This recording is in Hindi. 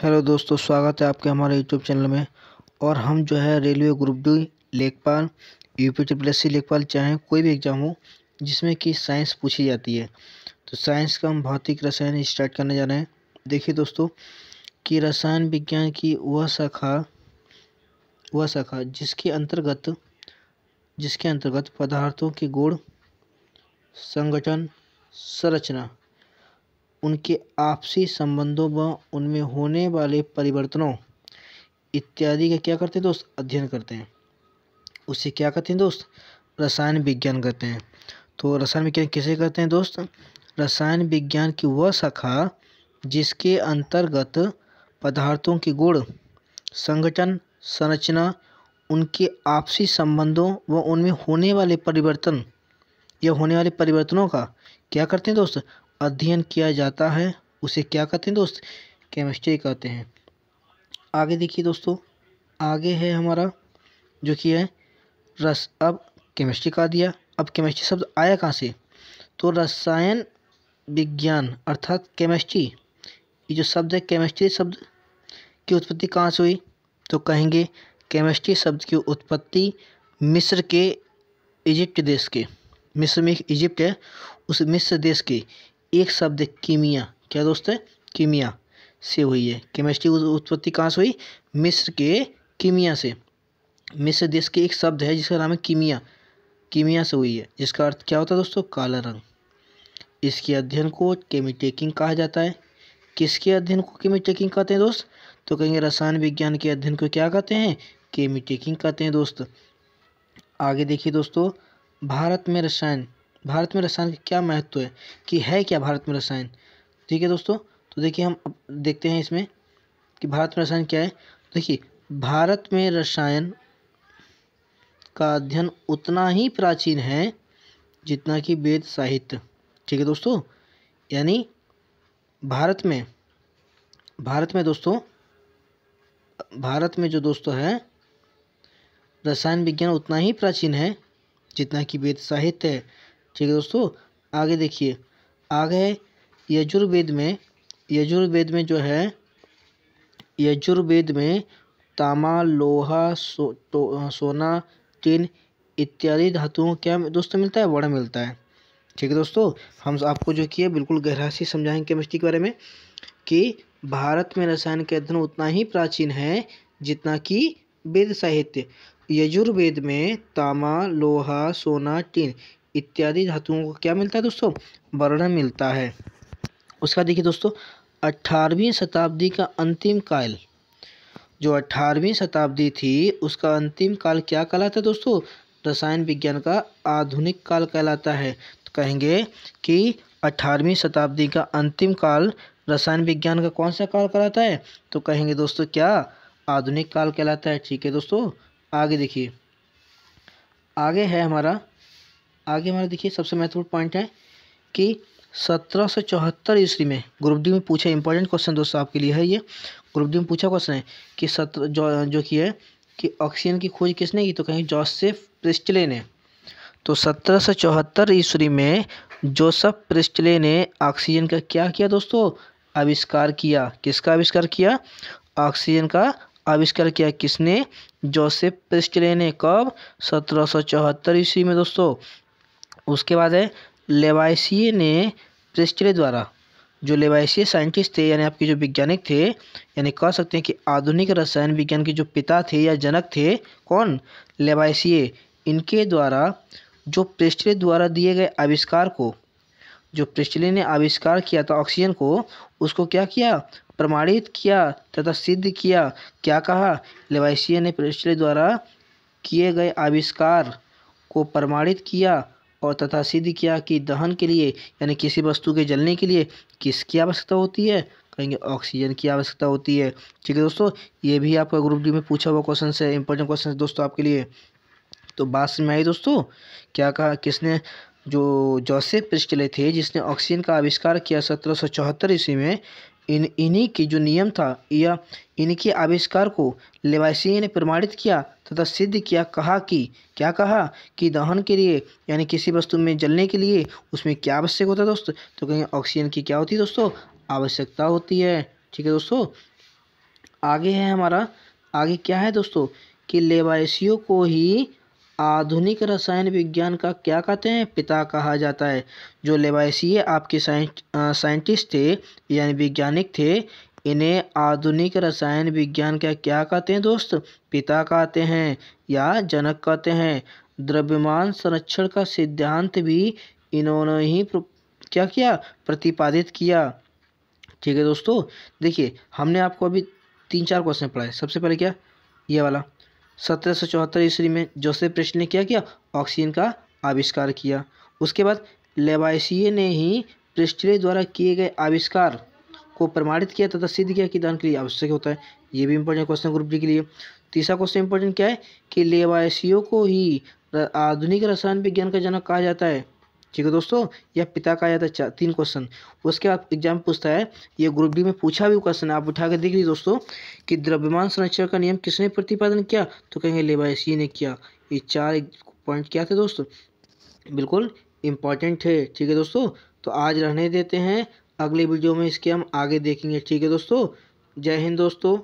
हेलो दोस्तों, स्वागत है आपके हमारे यूट्यूब चैनल में। और हम जो है रेलवे ग्रुप डी, लेखपाल, यूपीपीएससी लेखपाल, चाहे कोई भी एग्ज़ाम हो जिसमें कि साइंस पूछी जाती है, तो साइंस का हम भौतिक रसायन स्टार्ट करने जा रहे हैं। देखिए दोस्तों कि रसायन विज्ञान की वह शाखा जिसके अंतर्गत पदार्थों के गुण, संगठन, संरचना, उनके आपसी संबंधों व उनमें होने वाले परिवर्तनों इत्यादि का क्या करते हैं दोस्त, अध्ययन करते हैं। उसे क्या कहते हैं दोस्त, रसायन विज्ञान कहते हैं। तो रसायन विज्ञान किसे कहते हैं दोस्त, रसायन विज्ञान की वह शाखा जिसके अंतर्गत पदार्थों के गुण, संगठन, संरचना, उनके आपसी संबंधों व उनमें होने वाले परिवर्तन या होने वाले परिवर्तनों का क्या करते हैं दोस्त, अध्ययन किया जाता है। उसे क्या कहते हैं दोस्त, केमिस्ट्री कहते हैं। आगे देखिए दोस्तों, आगे है हमारा जो कि है अब केमिस्ट्री का दिया। अब केमिस्ट्री शब्द आया कहाँ से, तो रसायन विज्ञान अर्थात केमिस्ट्री, ये जो शब्द है केमिस्ट्री शब्द की उत्पत्ति कहाँ से हुई, तो कहेंगे केमिस्ट्री शब्द की उत्पत्ति मिस्र के इजिप्ट देश के, मिस्र में एक इजिप्ट है, उस मिस्र देश के एक शब्द कीमिया, क्या दोस्त है, कीमिया से हुई है। केमिस्ट्री उत्पत्ति कहाँ से हुई, मिस्र के कीमिया से। मिस्र देश के एक शब्द है जिसका नाम है कीमिया, कीमिया से हुई है, जिसका अर्थ क्या होता है दोस्तों, काला रंग। इसके अध्ययन को केमिटेकिंग कहा जाता है। किसके अध्ययन को केमिटेकिंग कहते हैं दोस्त, तो कहेंगे रसायन विज्ञान के अध्ययन को क्या कहते हैं, केमिटेकिंग कहते हैं दोस्त। आगे देखिए दोस्तों, भारत में रसायन का क्या महत्व है, कि है क्या भारत में रसायन। ठीक है दोस्तों, तो देखिए हम अब देखते हैं इसमें कि भारत में रसायन क्या है। देखिए भारत में रसायन का अध्ययन उतना ही प्राचीन है जितना कि वेद साहित्य। ठीक है दोस्तों, यानी भारत में दोस्तों, भारत में जो दोस्तों है रसायन विज्ञान उतना ही प्राचीन है जितना कि वेद साहित्य है। ठीक है दोस्तों, आगे देखिए, आगे है यजुर्वेद में जो है, यजुर्वेद में तांबा, लोहा, सोना, टिन इत्यादि धातुओं क्या दोस्तों मिलता है, बड़ा मिलता है। ठीक है दोस्तों, हम आपको जो किया बिल्कुल गहराई से समझाएंगे केमिस्ट्री के बारे में कि भारत में रसायन का अध्ययन उतना ही प्राचीन है जितना कि वेद साहित्य। यजुर्वेद में तांबा, लोहा, सोना, टिन इत्यादि धातुओं को क्या मिलता है दोस्तों, वर्णन मिलता है। उसका देखिए दोस्तों, 18वीं शताब्दी का अंतिम काल, जो 18वीं शताब्दी थी उसका अंतिम काल क्या कहलाता है दोस्तों, रसायन विज्ञान का आधुनिक काल कहलाता है। तो कहेंगे कि 18वीं शताब्दी का अंतिम काल रसायन विज्ञान का कौन सा काल कहलाता है, तो कहेंगे दोस्तों क्या, आधुनिक काल कहलाता है। ठीक है दोस्तों, आगे देखिए, आगे हमारा देखिए सबसे महत्वपूर्ण पॉइंट है कि 1774 ईस्वी में ग्रुप डी में पूछा, इंपॉर्टेंट क्वेश्चन दोस्तों आपके लिए है ये, ग्रुप डी में पूछा क्वेश्चन है कि जो कि है कि ऑक्सीजन की खोज किसने की, तो कहेंगे जोसेफ प्रिस्टले ने। तो 1774 ईस्वी में जोसेफ प्रिस्टले ने ऑक्सीजन का क्या किया दोस्तों, आविष्कार किया। किसका आविष्कार किया, ऑक्सीजन का आविष्कार किया। किसने, जोसेफ प्रिस्टले ने। कब, 1774 ईस्वी में दोस्तों। उसके बाद है लेवाइसिए ने प्रिस्टले द्वारा, जो लेवाइसिए साइंटिस्ट थे यानी आपके जो वैज्ञानिक थे, यानी कह सकते हैं कि आधुनिक रसायन विज्ञान के जो पिता थे या जनक थे, कौन, लेवाइसिए। इनके द्वारा जो प्रिस्टले द्वारा दिए गए आविष्कार को, जो प्रिस्टले ने आविष्कार किया था ऑक्सीजन को, उसको क्या किया, प्रमाणित किया तथा सिद्ध किया। क्या कहा, लेवाइसिए ने प्रिस्टले द्वारा किए गए आविष्कार को प्रमाणित किया और तथा सिद्ध किया कि दहन के लिए यानी किसी वस्तु के जलने के लिए किसकी आवश्यकता होती है, कहेंगे ऑक्सीजन की आवश्यकता होती है। ठीक है दोस्तों, ये भी आपका ग्रुप डी में पूछा हुआ क्वेश्चन है, इंपॉर्टेंट क्वेश्चन है दोस्तों आपके लिए। तो बात समझ में आई दोस्तों, क्या कहा, किसने, जो जोसेफ प्रिस्टले थे जिसने ऑक्सीजन का आविष्कार किया 1774 ईस्वी में, इन्हीं की जो नियम था या इनके आविष्कार को लेवाइसिए ने प्रमाणित किया तथा सिद्ध किया। कहा कि, क्या कहा कि दहन के लिए यानी किसी वस्तु में जलने के लिए उसमें क्या आवश्यक होता है दोस्तों, तो कहेंगे ऑक्सीजन की क्या होती है दोस्तों, आवश्यकता होती है। ठीक है दोस्तों, आगे है हमारा, आगे क्या है दोस्तों कि लेवाइसियो को ही आधुनिक रसायन विज्ञान का क्या कहते हैं, पिता कहा जाता है। जो लेवाइसिए आपके साइंटिस्ट थे यानी वैज्ञानिक थे, इन्हें आधुनिक रसायन विज्ञान का क्या कहते हैं दोस्त, पिता कहते हैं या जनक कहते हैं। द्रव्यमान संरक्षण का सिद्धांत भी इन्होंने ही क्या किया, प्रतिपादित किया। ठीक है दोस्तों, देखिए हमने आपको अभी 3-4 क्वेश्चन पढ़ाए। सबसे पहले क्या, ये वाला 1774 ईस्वी में जोसेफ प्रेस्टल ने क्या किया, ऑक्सीजन का आविष्कार किया। उसके बाद लेवाइसिए ने ही प्रेस्टले द्वारा किए गए आविष्कार को प्रमाणित किया तथा सिद्ध किया कि दान के लिए आवश्यक होता है। ये भी इंपॉर्टेंट क्वेश्चन ग्रुप डी के लिए। तीसरा क्वेश्चन इंपॉर्टेंट क्या है कि लेवाइसियो को ही आधुनिक रसायन विज्ञान का जनक कहा जाता है। ठीक है दोस्तों, या पिता कहा जाता है। 3 क्वेश्चन। उसके बाद एग्जाम पूछता है, ये ग्रुप डी में पूछा भी क्वेश्चन, आप उठा कर देख लीजिए दोस्तों, कि द्रव्यमान संरक्षण का नियम किसने प्रतिपादन किया, तो कहेंगे लेवाइसिए ने किया। ये 4 पॉइंट क्या थे दोस्तों, बिल्कुल इम्पॉर्टेंट है। ठीक है दोस्तों, तो आज रहने देते हैं, अगले वीडियो में इसके हम आगे देखेंगे। ठीक है दोस्तों, जय हिंद दोस्तों।